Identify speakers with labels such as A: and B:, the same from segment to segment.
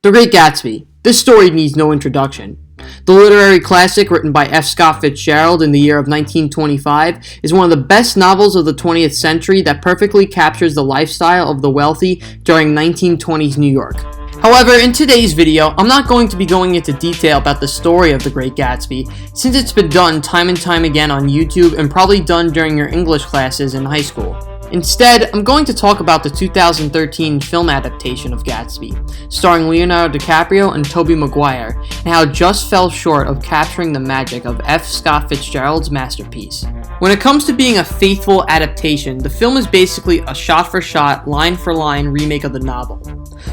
A: The Great Gatsby. This story needs no introduction. The literary classic, written by F.Scott Fitzgerald in the year of 1925, is one of the best novels of the 20th century that perfectly captures the lifestyle of the wealthy during 1920s New York. However, in today's video, I'm not going to be going into detail about the story of The Great Gatsby, since it's been done time and time again on YouTube and probably done during your English classes in high school. Instead, I'm going to talk about the 2013 film adaptation of Gatsby, starring Leonardo DiCaprio and Tobey Maguire, and how it just fell short of capturing the magic of F. Scott Fitzgerald's masterpiece. When it comes to being a faithful adaptation, the film is basically a shot-for-shot, line-for-line remake of the novel.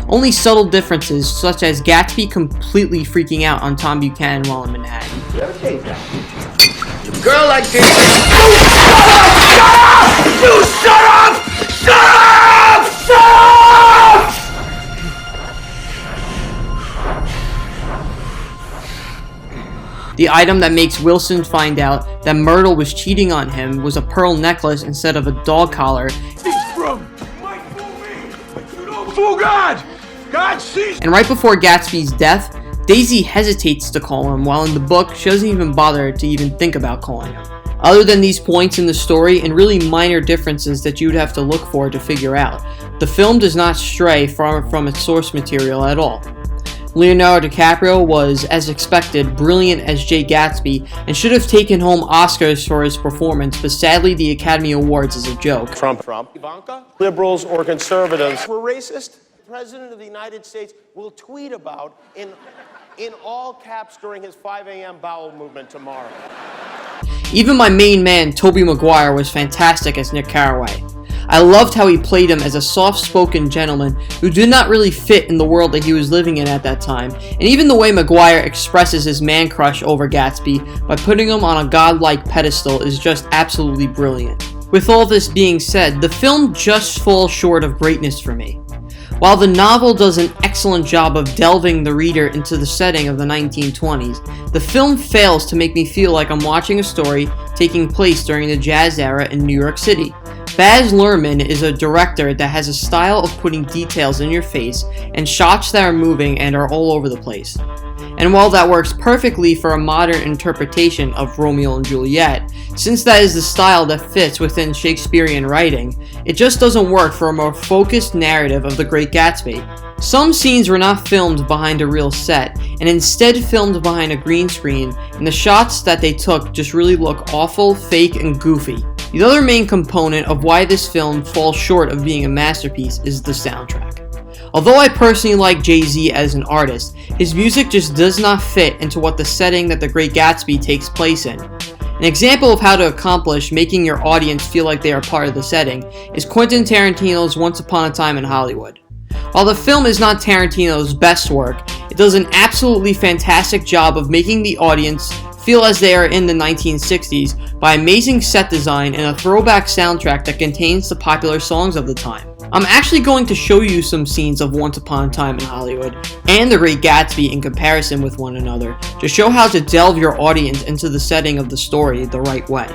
A: Only subtle differences, such as Gatsby completely freaking out on Tom Buchanan while in Manhattan.
B: You ever taste that? A girl like this. You shut up! Shut up! Shut up!
A: The item that makes Wilson find out that Myrtle was cheating on him was a pearl necklace instead of a dog collar.
B: Oh God! God sees.
A: And right before Gatsby's death, Daisy hesitates to call him, while in the book, she doesn't even bother to even think about calling him. Other than these points in the story and really minor differences that you would have to look for to figure out, the film does not stray from its source material at all. Leonardo DiCaprio was, as expected, brilliant as Jay Gatsby and should have taken home Oscars for his performance, but sadly the Academy Awards is a joke.
C: Trump. Ivanka? Liberals or conservatives were racist? The President of the United States will tweet about in all caps during his 5 a.m. bowel movement tomorrow.
A: Even my main man, Tobey Maguire, was fantastic as Nick Carraway. I loved how he played him as a soft-spoken gentleman who did not really fit in the world that he was living in at that time, and even the way Maguire expresses his man crush over Gatsby by putting him on a godlike pedestal is just absolutely brilliant. With all this being said, the film just falls short of greatness for me. While the novel does an excellent job of delving the reader into the setting of the 1920s, the film fails to make me feel like I'm watching a story taking place during the jazz era in New York City. Baz Lurhman is a director that has a style of putting details in your face and shots that are moving and are all over the place. And while that works perfectly for a modern interpretation of Romeo and Juliet, since that is the style that fits within Shakespearean writing, it just doesn't work for a more focused narrative of The Great Gatsby. Some scenes were not filmed behind a real set, and instead filmed behind a green screen, and the shots that they took just really look awful, fake, and goofy. The other main component of why this film falls short of being a masterpiece is the soundtrack. Although I personally like Jay-Z as an artist, his music just does not fit into what the setting that The Great Gatsby takes place in. An example of how to accomplish making your audience feel like they are part of the setting is Quentin Tarantino's Once Upon a Time in Hollywood. While the film is not Tarantino's best work, it does an absolutely fantastic job of making the audience feel as they are in the 1960s by amazing set design and a throwback soundtrack that contains the popular songs of the time. I'm actually going to show you some scenes of Once Upon a Time in Hollywood and The Great Gatsby in comparison with one another to show how to delve your audience into the setting of the story the right way.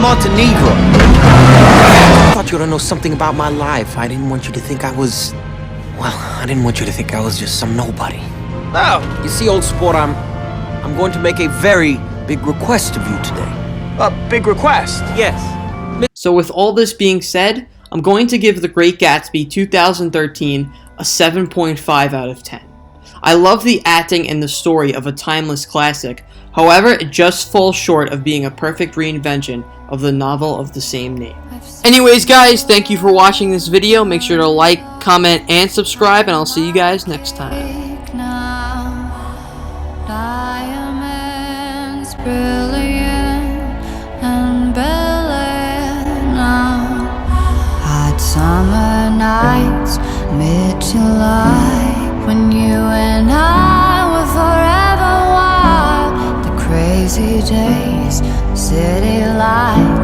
D: Montenegro. I thought you ought to know something about my life. I didn't want you to think I was... Well, I didn't want you to think I was just some nobody. Now, you see, old sport, I'm going to make a very big request of you today.
C: A big request?
D: Yes.
A: So with all this being said, I'm going to give The Great Gatsby 2013 a 7.5 out of 10. I love the acting and the story of a timeless classic, However, it just falls short of being a perfect reinvention of the novel of the same name. Anyways guys, thank you for watching this video. Make sure to like, comment, and subscribe, and I'll see you guys next time.
E: Diamonds brilliant and brilliant now. Hot summer nights, mid-July, when you and I were forever wild. The crazy days, city lights.